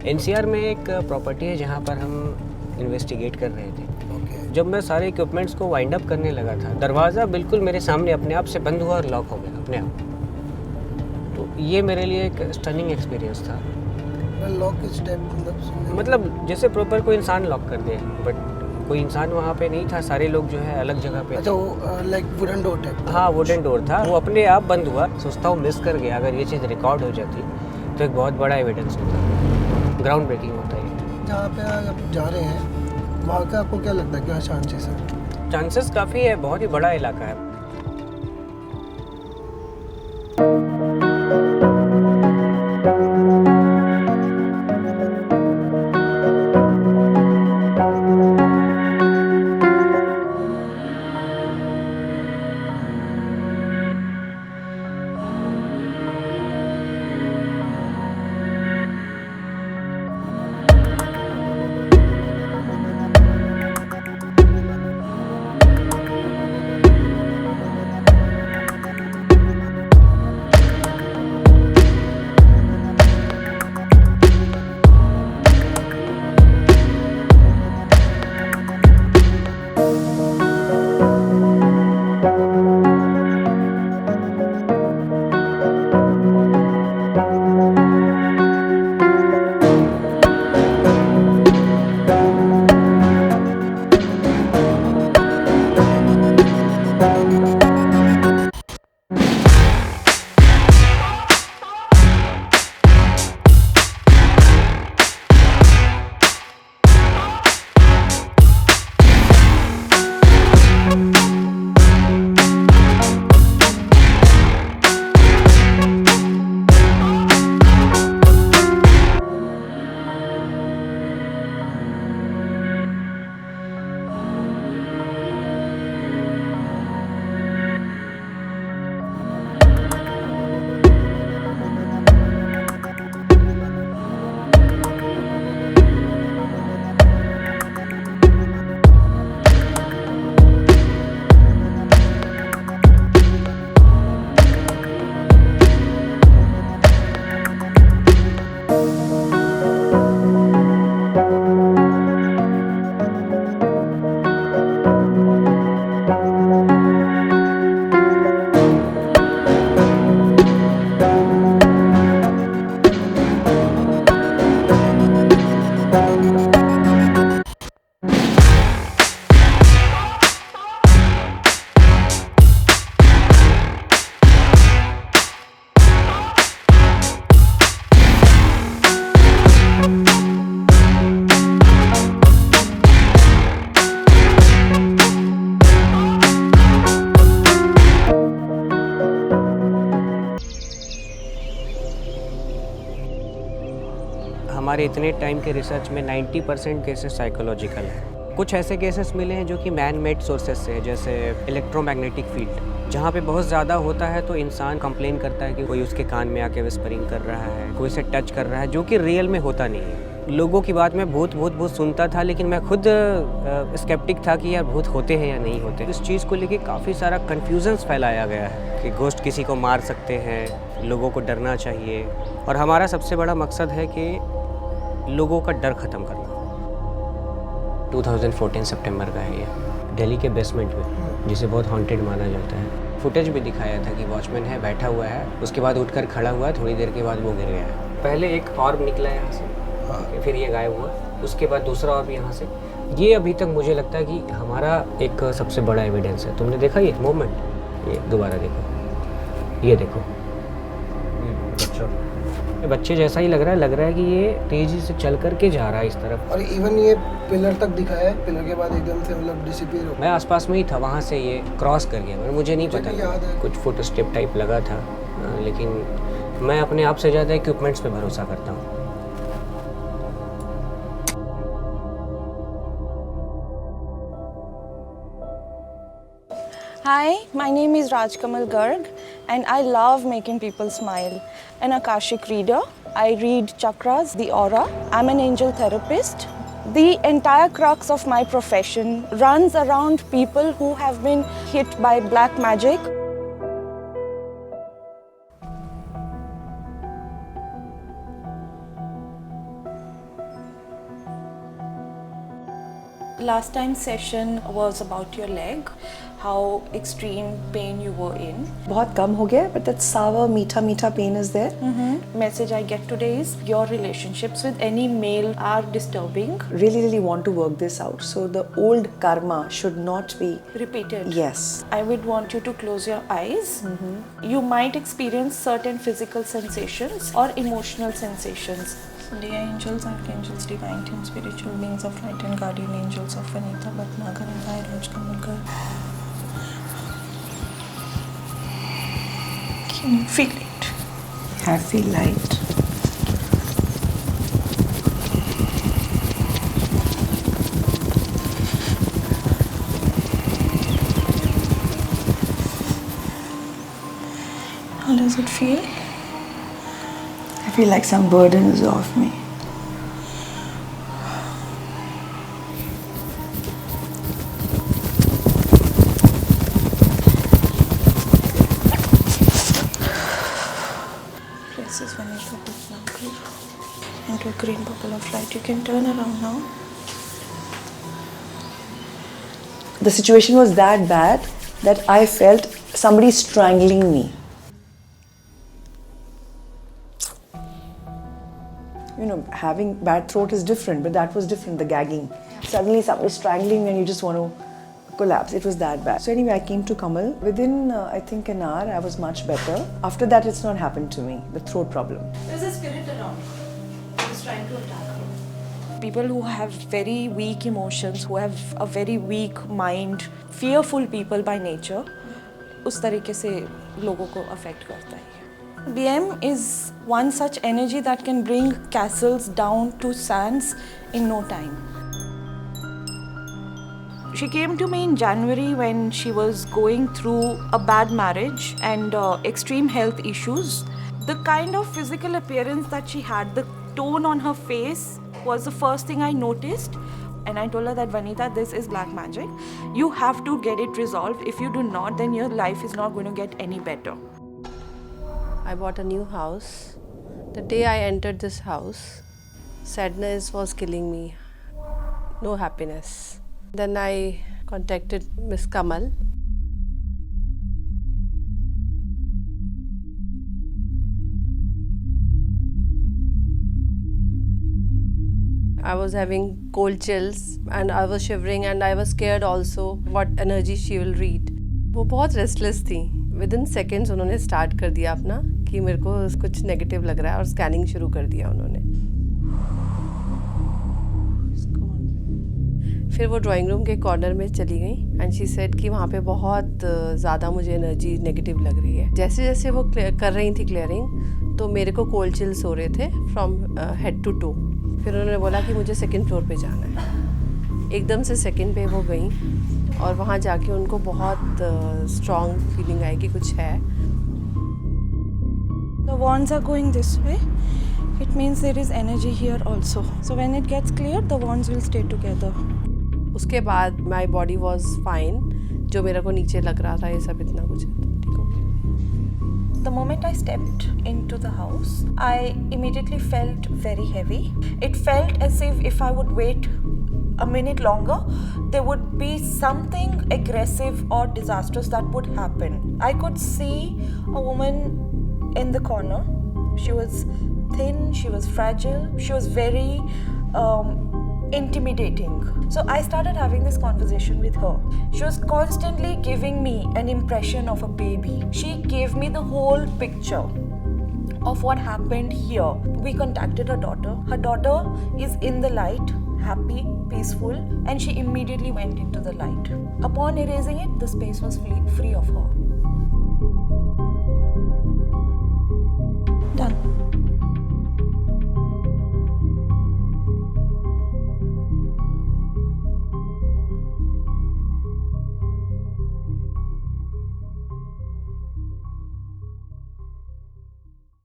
NCR में एक property है जहाँ पर हम इन्वेस्टिगेट कर रहे थे। जब मैं सारे इक्विपमेंट्स को वाइंड अप करने लगा था, दरवाज़ा बिल्कुल मेरे सामने अपने आप से बंद हुआ और लॉक हो गया अपने आप। तो ये मेरे लिए एक स्टनिंग एक्सपीरियंस था। लॉक किस टाइप मतलब जैसे प्रॉपर कोई इंसान लॉक कर दे, बट कोई इंसान वहाँ पे नहीं था, सारे लोग जो है अलग जगह पे। अच्छा, वो लाइक वुडन डोर टाइप? हाँ, वुडन डोर था, वो अपने आप बंद हुआ। सोचता हूँ मिस कर गया, अगर ये चीज़ रिकॉर्ड हो जाती तो एक बहुत बड़ा एविडेंस होता, ग्राउंड ब्रेकिंग होता है। जहाँ पे आप जा रहे हैं वहाँ का आपको क्या लगता है, क्या चांसेस है? चांसेस काफ़ी है, बहुत ही बड़ा इलाका है। हमारे इतने टाइम के रिसर्च में 90% केसेस साइकोलॉजिकल हैं। कुछ ऐसे केसेस मिले हैं जो कि मैन मेड सोर्सेज से है, जैसे इलेक्ट्रोमैग्नेटिक फील्ड, जहाँ पे बहुत ज़्यादा होता है तो इंसान कंप्लेन करता है कि कोई उसके कान में आके विस्परिंग कर रहा है, कोई से टच कर रहा है, जो कि रियल में होता नहीं है। लोगों की बात में भूत सुनता था, लेकिन मैं खुद स्केप्टिक था कि यार भूत होते हैं या नहीं होते। इस चीज़ को लेके काफ़ी सारा कन्फ्यूजन्स फैलाया गया है कि घोस्ट किसी को मार सकते हैं, लोगों को डरना चाहिए, और हमारा सबसे बड़ा मकसद है कि लोगों का डर ख़त्म करना। 2014 सितंबर का है ये, दिल्ली के बेसमेंट में, जिसे बहुत हॉन्टेड माना जाता है। फुटेज भी दिखाया था कि वॉचमैन है, बैठा हुआ है, उसके बाद उठकर खड़ा हुआ, थोड़ी देर के बाद वो गिर गया है। पहले एक फॉर्म निकला यहाँ से, फिर ये गायब हुआ, उसके बाद दूसरा और भी यहाँ से। ये अभी तक मुझे लगता है कि हमारा एक सबसे बड़ा एविडेंस है। तुमने देखा ये मोमेंट? ये दोबारा देखो, ये देखो, बच्चे जैसा ही लग रहा है कि ये तेजी से चल करके जा रहा है इस तरफ। और इवन ये पिलर तक दिखाया है, पिलर के बाद एकदम से मतलब डिसअपीयर हो। मैं आसपास में ही था, वहाँ से ये क्रॉस कर गया, पर मुझे नहीं पता, कुछ फुट स्टेप टाइप लगा था, लेकिन मैं अपने आप से ज़्यादा इक्विपमेंट्स पे भरोसा करता हूँ। Hi, my name is Rajkamal Garg and I love making people smile. An Akashic reader, I read chakras, the aura. I'm an angel therapist. The entire crux of my profession runs around people who have been hit by black magic. Last time session was about your leg, how extreme pain you were in. बहुत कम हो गया, but that sour, मीठा pain is there. Message I get today is your relationships with any male are disturbing, Really want to work this out. So the old karma should not be. repeated. Yes. I would want you to close your eyes. You might experience certain physical sensations or emotional sensations. Dear angels, archangels, divine team, spiritual beings of light and guardian angels of Vanita, Bhatnagar and Sai Rajkamalkar. Can you feel it? I feel light. How does it feel? I feel like some burden is off me. Places Vanita Bhatnagar into a green bubble of light. You can turn around now. The situation was that bad that I felt somebody strangling me. You know, having bad throat is different, but that was different, the gagging. Suddenly somebody strangling and you just want to collapse. It was that bad. So anyway, I came to Kamal. Within, I think, an hour, I was much better. After that, it's not happened to me, the throat problem. There's a spirit around. He's trying to attack her. People who have very weak emotions, who have a very weak mind, fearful people by nature, उस तरीके से लोगों को affect करता है. BM is one such energy that can bring castles down to sands in no time. She came to me in January when she was going through a bad marriage and extreme health issues. The kind of physical appearance that she had, the tone on her face was the first thing I noticed. And I told her that, Vanita, this is black magic. You have to get it resolved. If you do not, then your life is not going to get any better. I bought a new house. The day I entered this house, sadness was killing me. No happiness. Then I contacted Miss Kamal. I was having cold chills and I was shivering and I was scared also what energy she will read. वो बहुत restless थी. Within seconds उन्होंने start कर दिया अपना कि मेरे को कुछ नेगेटिव लग रहा है और स्कैनिंग शुरू कर दिया उन्होंने. फिर वो ड्राइंग रूम के कॉर्नर में चली गई एंड शी सेड कि वहाँ पे बहुत ज़्यादा मुझे एनर्जी नेगेटिव लग रही है. जैसे जैसे वो कर रही थी क्लियरिंग तो मेरे को कोल्ड चिल्स हो रहे थे फ्रॉम हेड टू टो. फिर उन्होंने बोला कि मुझे सेकंड फ्लोर पे जाना है. एकदम से सेकंड पे वो गई और वहाँ जाके उनको बहुत स्ट्रॉन्ग फीलिंग आई कि कुछ है. The wands are going this way. It means there is energy here also. So when it gets cleared, the wands will stay together. उसके बाद माई बॉडी वॉज फाइन. जो मेरे को नीचे लग रहा था ये सब इतना कुछ ठीक हो गया. The moment I stepped into the house, I immediately felt very heavy. It felt as if I would wait a minute longer, there would be something aggressive or disastrous that would happen. I could see a woman in the corner. She was thin, she was fragile, she was very intimidating. So I started having this conversation with her. She was constantly giving me an impression of a baby. She gave me the whole picture of what happened here. We contacted her daughter. Her daughter is in the light, happy, peaceful, and she immediately went into the light. Upon erasing it, the space was free of her. Done.